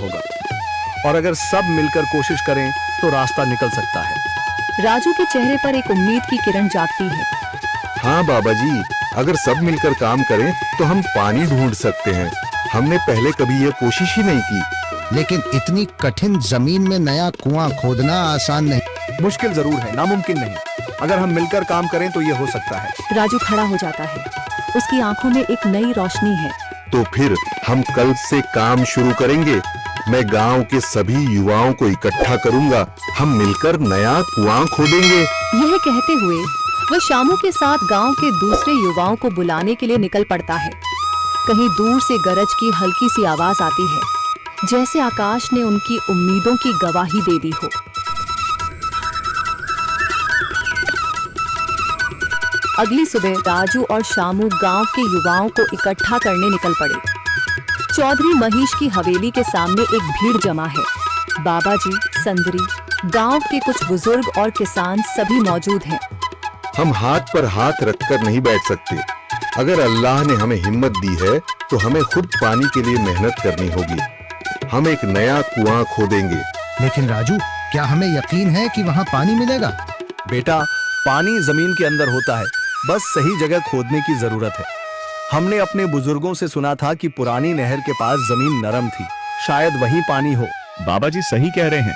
होगा, और अगर सब मिलकर कोशिश करें तो रास्ता निकल सकता है। राजू के चेहरे पर एक उम्मीद की किरण जागती है। हाँ बाबा जी, अगर सब मिलकर काम करें तो हम पानी ढूंढ सकते हैं। हमने पहले कभी ये कोशिश ही नहीं की। लेकिन इतनी कठिन जमीन में नया कुआं खोदना आसान नहीं। मुश्किल जरूर है, नामुमकिन नहीं। अगर हम मिलकर काम करें तो ये हो सकता है। राजू खड़ा हो जाता है, उसकी आंखों में एक नई रोशनी है। तो फिर हम कल से काम शुरू करेंगे। मैं गांव के सभी युवाओं को इकट्ठा करूंगा, हम मिलकर नया कुआं खोदेंगे। यह कहते हुए वह शामू के साथ गांव के दूसरे युवाओं को बुलाने के लिए निकल पड़ता है। कहीं दूर से गरज की हल्की सी आवाज आती है, जैसे आकाश ने उनकी उम्मीदों की गवाही दे दी हो। अगली सुबह राजू और शामू गांव के युवाओं को इकट्ठा करने निकल पड़े। चौधरी महेश की हवेली के सामने एक भीड़ जमा है। बाबा जी, संदरी, गांव के कुछ बुजुर्ग और किसान सभी मौजूद हैं। हम हाथ पर हाथ रखकर नहीं बैठ सकते। अगर अल्लाह ने हमें हिम्मत दी है तो हमें खुद पानी के लिए मेहनत करनी होगी। हम एक नया कुआं खोदेंगे। लेकिन राजू, क्या हमें यकीन है कि वहाँ पानी मिलेगा? बेटा, पानी जमीन के अंदर होता है, बस सही जगह खोदने की जरूरत है। हमने अपने बुजुर्गों से सुना था कि पुरानी नहर के पास जमीन नरम थी, शायद वहीं पानी हो। बाबा जी सही कह रहे हैं।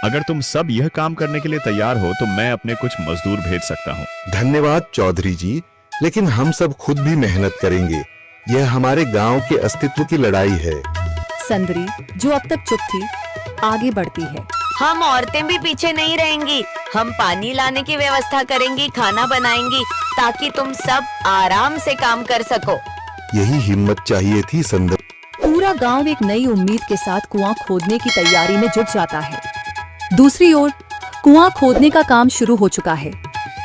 अगर तुम सब यह काम करने के लिए तैयार हो तो मैं अपने कुछ मजदूर भेज सकता हूँ। धन्यवाद चौधरी जी, लेकिन हम सब खुद भी मेहनत करेंगे। यह हमारे गांव के अस्तित्व की लड़ाई है। संदरी, जो अब तक चुप थी, आगे बढ़ती है। हम औरतें भी पीछे नहीं रहेंगी। हम पानी लाने की व्यवस्था करेंगी, खाना बनाएंगी, ताकि तुम सब आराम से काम कर सको। यही हिम्मत चाहिए थी संदर। पूरा गांव एक नई उम्मीद के साथ कुआं खोदने की तैयारी में जुट जाता है। दूसरी ओर कुआं खोदने का काम शुरू हो चुका है।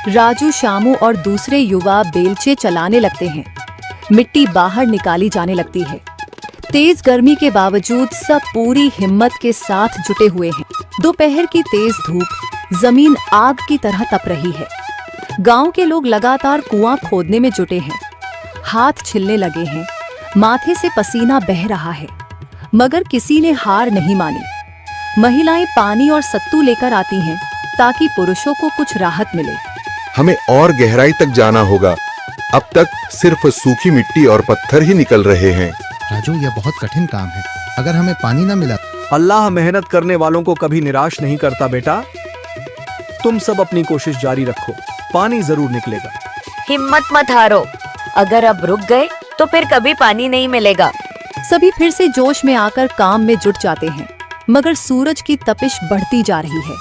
राजू, शामू और दूसरे युवा बेलचे चलाने लगते हैं। मिट्टी बाहर निकाली जाने लगती है। तेज गर्मी के बावजूद सब पूरी हिम्मत के साथ जुटे हुए हैं। दोपहर की तेज धूप जमीन आग की तरह तप रही है। गांव के लोग लगातार कुआं खोदने में जुटे हैं। हाथ छिलने लगे हैं, माथे से पसीना बह रहा है, मगर किसी ने हार नहीं मानी। महिलाएं पानी और सत्तू लेकर आती हैं ताकि पुरुषों को कुछ राहत मिले। हमें और गहराई तक जाना होगा। अब तक सिर्फ सूखी मिट्टी और पत्थर ही निकल रहे हैं। राजू, यह बहुत कठिन काम है। अगर हमें पानी न मिला। अल्लाह मेहनत करने वालों को कभी निराश नहीं करता बेटा। तुम सब अपनी कोशिश जारी रखो, पानी जरूर निकलेगा। हिम्मत मत हारो। अगर अब रुक गए तो फिर कभी पानी नहीं मिलेगा। सभी फिर से जोश में आकर काम में जुट जाते हैं, मगर सूरज की तपिश बढ़ती जा रही है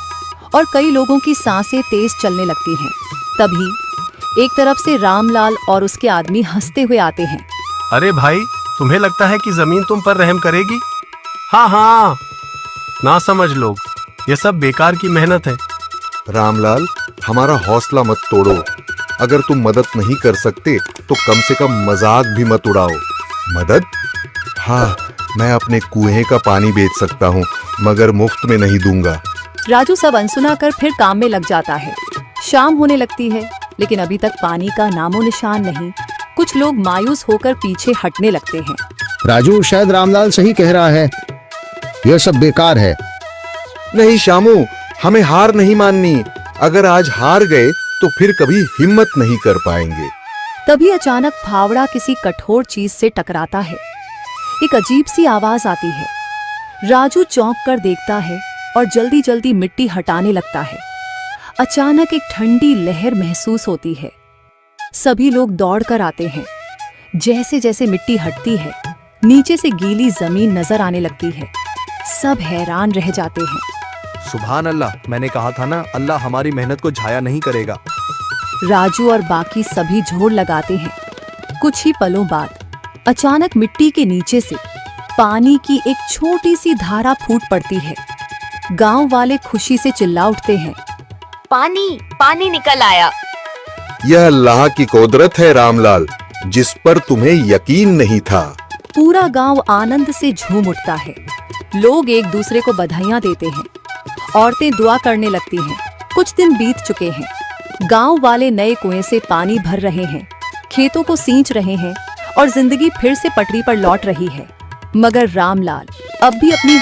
और कई लोगों की सांसें तेज चलने लगती हैं। तभी एक तरफ से रामलाल और उसके आदमी हंसते हुए आते हैं। अरे भाई, तुम्हें लगता है कि जमीन तुम पर रहम करेगी? हाँ हाँ, ना समझ लोग, ये सब बेकार की मेहनत है। रामलाल, हमारा हौसला मत तोड़ो। अगर तुम मदद नहीं कर सकते तो कम से कम मजाक भी मत उड़ाओ। मदद? हाँ, मैं अपने कुएं का पानी बेच सकता हूँ, मगर मुफ्त में नहीं दूंगा। राजू सब अनसुना कर फिर काम में लग जाता है। शाम होने लगती है, लेकिन अभी तक पानी का नामो निशान नहीं। कुछ लोग मायूस होकर पीछे हटने लगते हैं। राजू, शायद रामलाल सही कह रहा है, यह सब बेकार है। नहीं शामू, हमें हार नहीं माननी। अगर आज हार गए तो फिर कभी हिम्मत नहीं कर पाएंगे। तभी अचानक फावड़ा किसी कठोर चीज से टकराता है। एक अजीब सी आवाज आती है। राजू चौंक कर देखता है और जल्दी जल्दी मिट्टी हटाने लगता है। अचानक एक ठंडी लहर महसूस होती है। सभी लोग दौड़कर आते हैं। जैसे जैसे मिट्टी हटती है, नीचे से गीली जमीन नजर आने लगती है। सब हैरान रह जाते हैं। सुभान अल्लाह, मैंने कहा था ना, अल्लाह हमारी मेहनत को जाया नहीं करेगा। राजू और बाकी सभी जोर लगाते हैं। कुछ ही पलों बाद अचानक मिट्टी के नीचे से पानी की एक छोटी सी धारा फूट पड़ती है। गांव वाले खुशी से चिल्ला उठते हैं। पानी, पानी निकल आया। यह अल्लाह की कुदरत है रामलाल, जिस पर तुम्हें यकीन नहीं था। पूरा गांव आनंद से झूम उठता है। लोग एक दूसरे को बधाइयां देते हैं। औरतें दुआ करने लगती हैं। कुछ दिन बीत चुके हैं। गांव वाले नए कुएं से पानी भर रहे हैं, खेतों को सींच रहे हैं और जिंदगी फिर से पटरी पर लौट रही है। मगर रामलाल अब भी अपनी